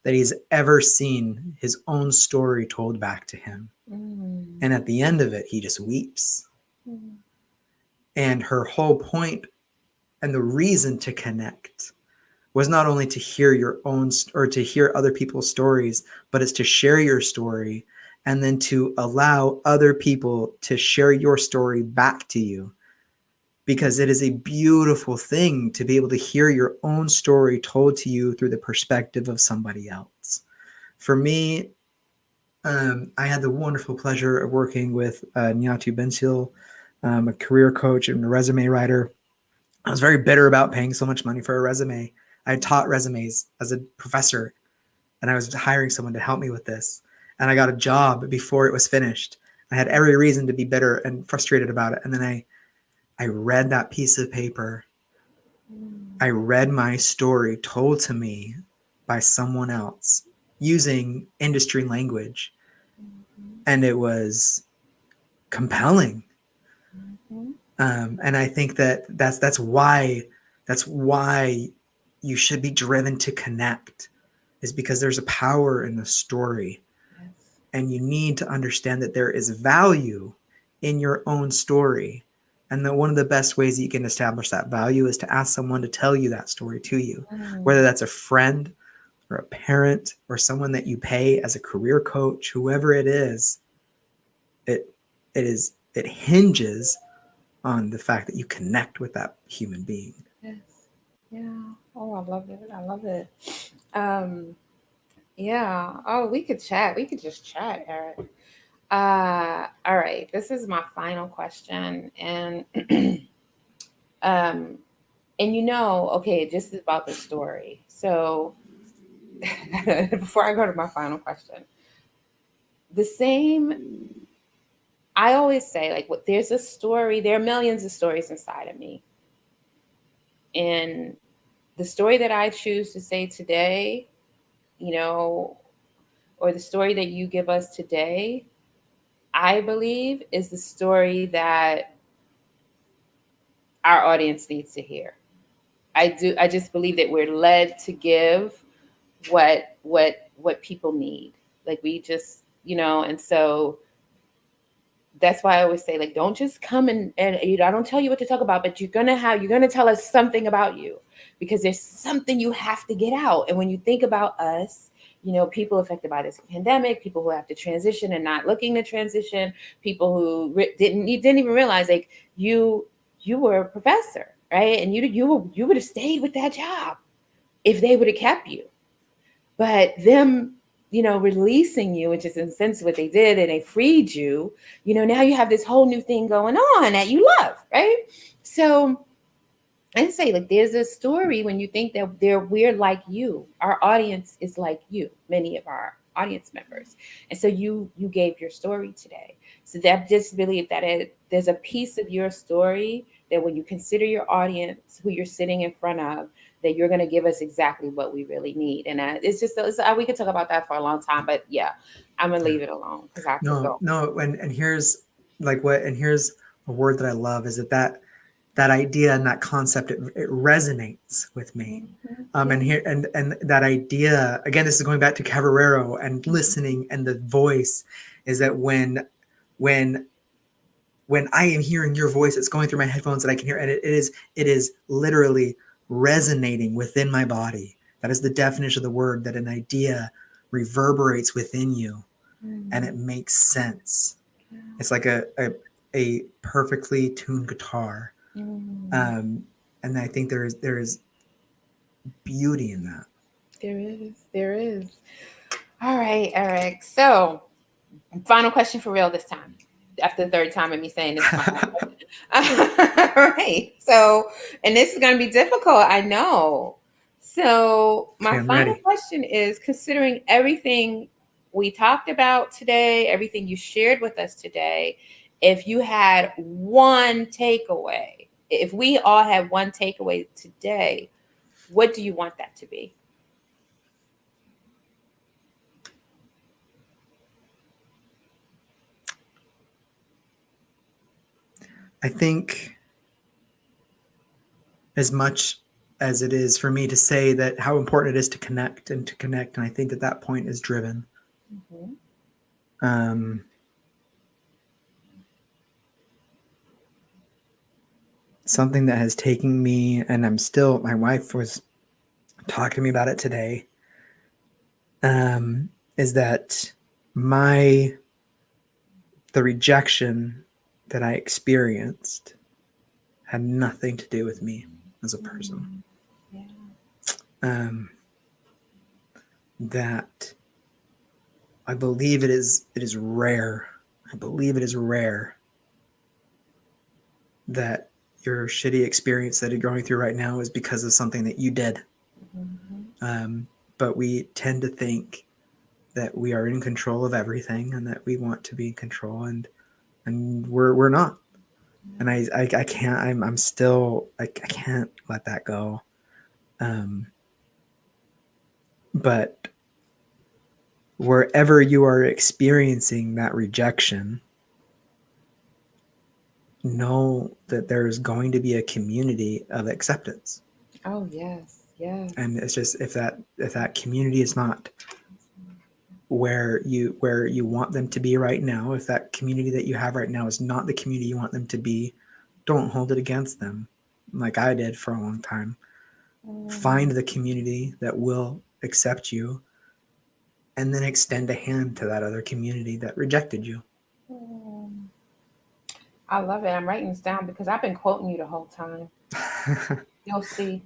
that he's ever seen his own story told back to him. Mm. And at the end of it, he just weeps. Mm. And her whole point and the reason to connect was not only to hear your own or to hear other people's stories, but it's to share your story and then to allow other people to share your story back to you. Because it is a beautiful thing to be able to hear your own story told to you through the perspective of somebody else. For me, I had the wonderful pleasure of working with Nyatu Bensil, a career coach and a resume writer. I was very bitter about paying so much money for a resume. I taught resumes as a professor, and I was hiring someone to help me with this. And I got a job before it was finished. I had every reason to be bitter and frustrated about it. And then I read that piece of paper. I read my story told to me by someone else using industry language, and it was compelling. Mhm. And I think that that's why you should be driven to connect, is because there's a power in the story, Yes. and you need to understand that there is value in your own story, and that one of the best ways that you can establish that value is to ask someone to tell you that story to you, whether Mm. that's a friend or a parent or someone that you pay as a career coach, whoever it is. It hinges on the fact that you connect with that human being. Yes. Yeah. Oh, I love it. I love it. Um, yeah. Oh, we could chat. We could just chat, Eric. All right. This is my final question. Um, and okay, just about the story. So before I go to my final question, the same I always say, like, what, there's a story, there are millions of stories inside of me. And the story that I choose to say today, you know, or the story that you give us today, I believe is the story that our audience needs to hear. I just believe that we're led to give what people need. Like, we just, and so that's why I always say, like, don't just come and I don't tell you what to talk about, but you're gonna tell us something about you, because there's something you have to get out. And when you think about us, people affected by this pandemic, people who have to transition and not looking to transition, people who didn't even realize, like, you were a professor, right? And you would have stayed with that job if they would have kept you. But them, releasing you, which is in a sense what they did, and they freed you, now you have this whole new thing going on that you love, right? So I say, like, there's a story when you think that we're like you. Our audience is like you, many of our audience members. And so you gave your story today. So that just believe that there's a piece of your story that when you consider your audience, who you're sitting in front of, that you're going to give us exactly what we really need. And it's just, we could talk about that for a long time, but yeah, I'm going to leave it alone because I could No, go. no, and here's here's a word that I love is that idea and that concept, it resonates with me. Mm-hmm. And Yeah. here and that idea, again, this is going back to Cabarero and listening and the voice, is that when when I am hearing your voice, it's going through my headphones and I can hear, and it is literally resonating within my body. That is the definition of the word, that an idea reverberates within you and it makes sense. It's like a perfectly tuned guitar. Mm. Um, and I think there is beauty in that. There is. There is. All right, Eric. So, final question for real this time. After the third time of me saying this final question. All right. So, and this is going to be difficult, I know. So, Okay, my I'm final ready. question is, considering everything we talked about today, everything you shared with us today, if you had one takeaway, if we all had one takeaway today, what do you want that to be? I think, as much as it is for me to say that how important it is to connect and to connect, and I think that that point is driven. Mm-hmm. Um, Something that has taken me, and I'm still, my wife was talking to me about it today, is that the rejection that I experienced had nothing to do with me as a person. Yeah. Um, that I believe it is rare. I believe it is rare that your shitty experience that you're going through right now is because of something that you did. Mm-hmm. But we tend to think that we are in control of everything and that we want to be in control, and we're not. And I can't, I'm still, I can't let that go. Um, but wherever you are experiencing that rejection, know that there's going to be a community of acceptance. Oh, yes, yes. And it's just, if that community is not where you want them to be right now, if that community that you have right now is not the community you want them to be, don't hold it against them like I did for a long time. Mm, Find the community that will accept you, and then extend a hand to that other community that rejected you. mm. I love it. I'm writing this down because I've been quoting you the whole time. You'll see.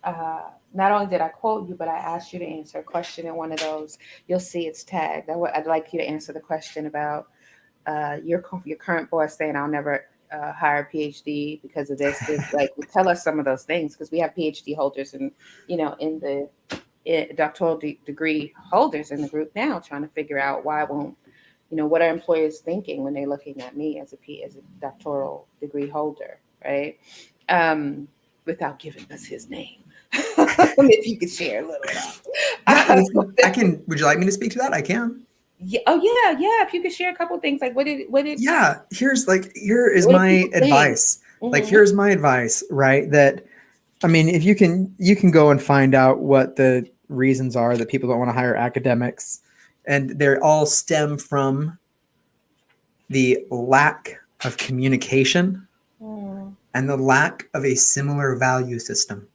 Uh, Not only did I quote you, but I asked you to answer a question in one of those. You'll see it's tagged. I'd like you to answer the question about your current boss saying, "I'll never hire a PhD because of this." This, like, tell us some of those things, because we have PhD holders and in the doctoral degree holders in the group now, trying to figure out why won't What are employers thinking when they're looking at me as a doctoral degree holder, right? Without giving us his name. If you could share a little Yeah, of I can. Would you like me to speak to that? I can. yeah, oh yeah. If you could share a couple things, like Yeah, here is what did my people think? advice. Like, Mm-hmm. here's my advice, right? That, I mean, if you can go and find out what the reasons are that people don't want to hire academics, and they're all stem from the lack of communication and the lack of a similar value system.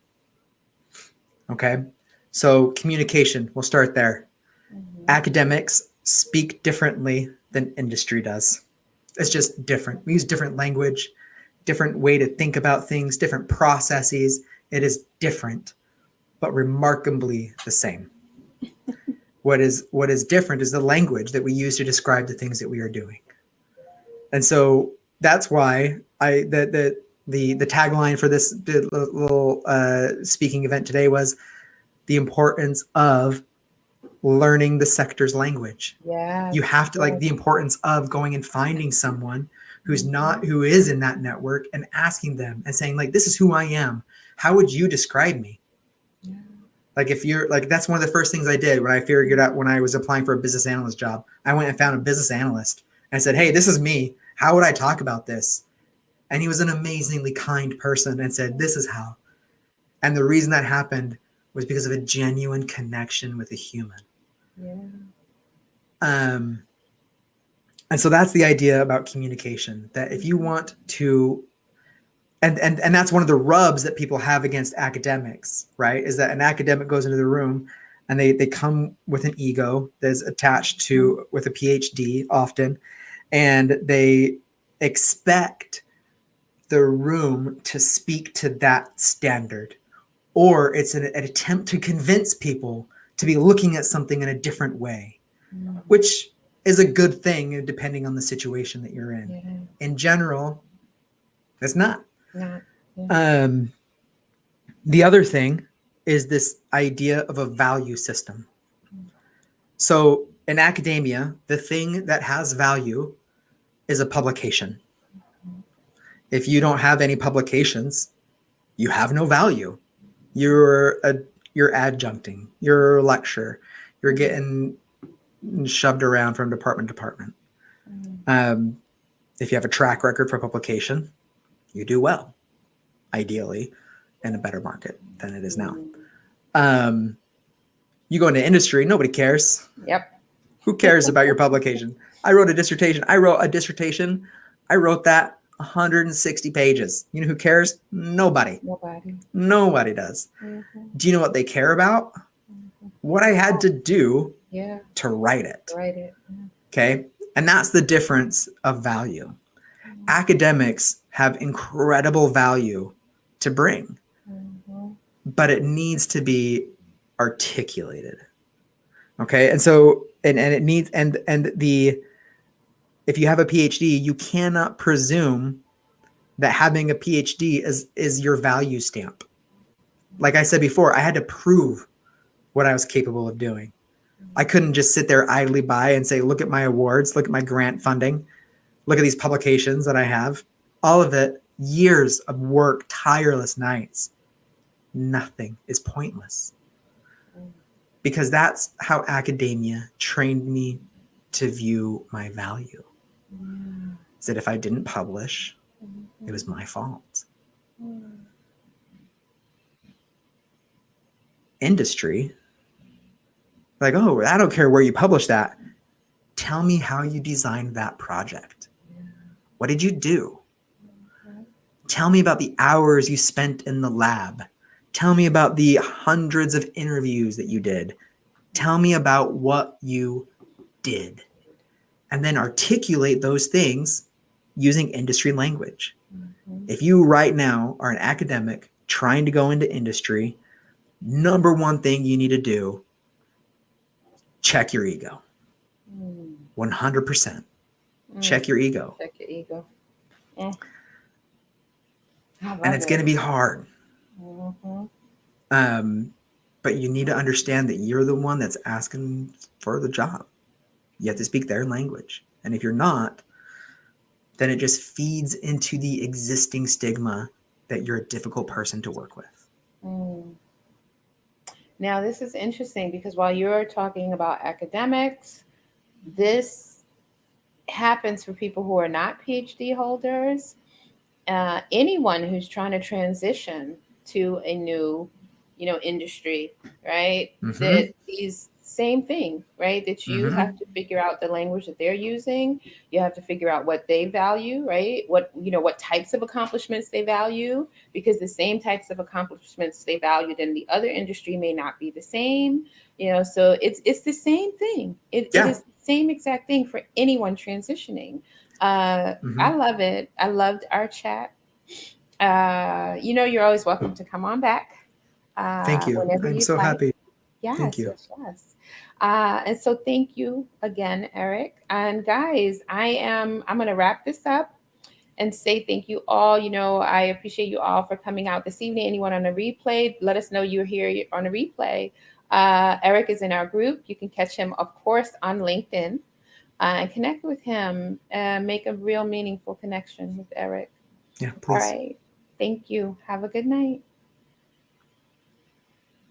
Okay, so communication, we'll start there. Mm-hmm. Academics speak differently than industry does. It's just different. We use different language, different way to think about things, different processes. It is different, but remarkably the same. What is different is the language that we use to describe the things that we are doing. And so that's why the tagline for this little speaking event today was the importance of learning the sector's language. Yes. You have to, like, Yes. the importance of going and finding someone who Mm-hmm. is in that network and asking them and saying, like, this is who I am. How would you describe me? Yeah. Like, if you're like, that's one of the first things I did when I figured out, when I was applying for a business analyst job. I went and found a business analyst and I said, hey, this is me. How would I talk about this? And he was an amazingly kind person and said, this is how. And the reason that happened was because of a genuine connection with a human. Yeah. And so that's the idea about communication, that if you want to, and that's one of the rubs that people have against academics, right? Is that an academic goes into the room and they come with an ego that's attached to with a PhD often, and they expect the room to speak to that standard, or it's an attempt to convince people to be looking at something in a different way, which is a good thing depending on the situation that you're in. Yeah. In general, it's not. Not. Yeah. The other thing is this idea of a value system. So in academia, the thing that has value is a publication. If you don't have any publications, you have no value. You're adjuncting, you're a lecturer, you're getting shoved around from department to department. If you have a track record for publication, you do well, ideally, in a better market than it is now. You go into industry, nobody cares. Yep. Who cares about your publication? I wrote a dissertation. I wrote that 160 pages. You know who cares? Nobody. Nobody does. Mm-hmm. Do you know what they care about? What I had to do to write it. Write it. Okay. And that's the difference of value. Academics have incredible value to bring, but it needs to be articulated. Okay. And so, and it needs, if you have a PhD, you cannot presume that having a PhD is your value stamp. Like I said before, I had to prove what I was capable of doing. I couldn't just sit there idly by and say, look at my awards, look at my grant funding, look at these publications that I have. All of it, years of work, tireless nights. Nothing is pointless. Because that's how academia trained me to view my value. Is that if I didn't publish, it was my fault. Industry, like, oh, I don't care where you publish that. Tell me how you designed that project. What did you do? Tell me about the hours you spent in the lab. Tell me about the hundreds of interviews that you did. Tell me about what you did. And then articulate those things using industry language. If you right now are an academic trying to go into industry, number one thing you need to do, check your ego. 100%. Check your ego. Check your ego. And it's going to be hard. But you need to understand that you're the one that's asking for the job. You have to speak their language. And if you're not, then it just feeds into the existing stigma that you're a difficult person to work with. Mm. Now, this is interesting because while you're talking about academics, this happens for people who are not PhD holders. Anyone who's trying to transition to a new, industry, right? Mm-hmm. That these same thing, right? That you Mm-hmm. have to figure out the language that they're using. You have to figure out what they value, right? What types of accomplishments they value, because the same types of accomplishments they valued in the other industry may not be the same. So it's the same thing. It Yeah. is the same exact thing for anyone transitioning. Mm-hmm. I love it. I loved our chat. You're always welcome to come on back Thank you. whenever I'm you'd so like. happy. Thank Yes, you. yes, yes. And so thank you again, Eric. And guys, I'm gonna wrap this up and say thank you all. I appreciate you all for coming out this evening. Anyone on the replay, let us know you're here on the replay. Eric is in our group. You can catch him, of course, on LinkedIn and connect with him and make a real meaningful connection with Eric. Yeah, All please. right. Thank you. Have a good night.